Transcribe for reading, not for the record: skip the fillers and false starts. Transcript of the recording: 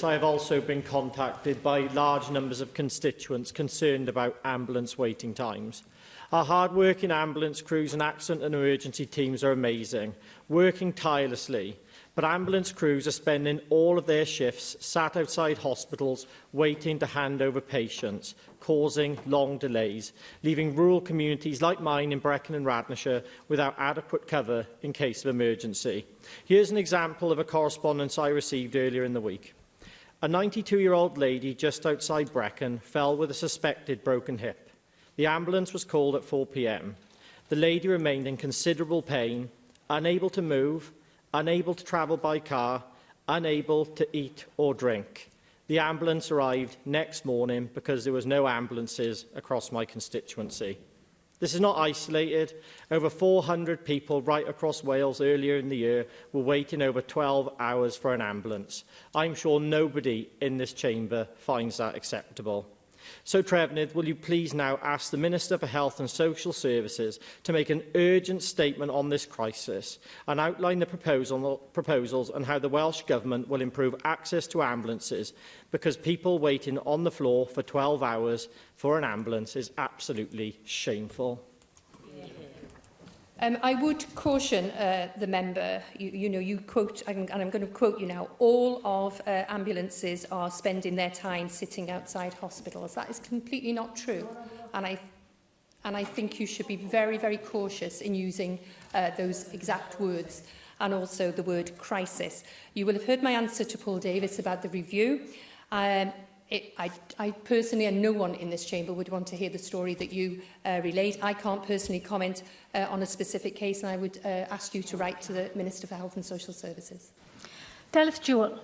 I have also been contacted by large numbers of constituents concerned about ambulance waiting times. Our hard-working ambulance crews and accident and emergency teams are amazing, working tirelessly, but ambulance crews are spending all of their shifts sat outside hospitals waiting to hand over patients, causing long delays, leaving rural communities like mine in Brecon and Radnorshire without adequate cover in case of emergency. Here's an example of a correspondence I received earlier in the week. A 92-year-old lady just outside Brecon fell with a suspected broken hip. The ambulance was called at 4 p.m. The lady remained in considerable pain, unable to move, unable to travel by car, unable to eat or drink. The ambulance arrived next morning because there was no ambulances across my constituency. This is not isolated. Over 400 people right across Wales earlier in the year were waiting over 12 hours for an ambulance. I'm sure nobody in this chamber finds that acceptable. So, Trefnydd, will you please now ask the Minister for Health and Social Services to make an urgent statement on this crisis and outline the proposals and how the Welsh Government will improve access to ambulances, because people waiting on the floor for 12 hours for an ambulance is absolutely shameful. I would caution the member, you quote, and I'm going to quote you now, all of ambulances are spending their time sitting outside hospitals. That is completely not true. And I think you should be very, very cautious in using those exact words, and also the word crisis. You will have heard my answer to Paul Davis about the review. I personally, and no one in this chamber, would want to hear the story that you relayed. I can't personally comment on a specific case, and I would ask you to write to the Minister for Health and Social Services. Delith Jewell.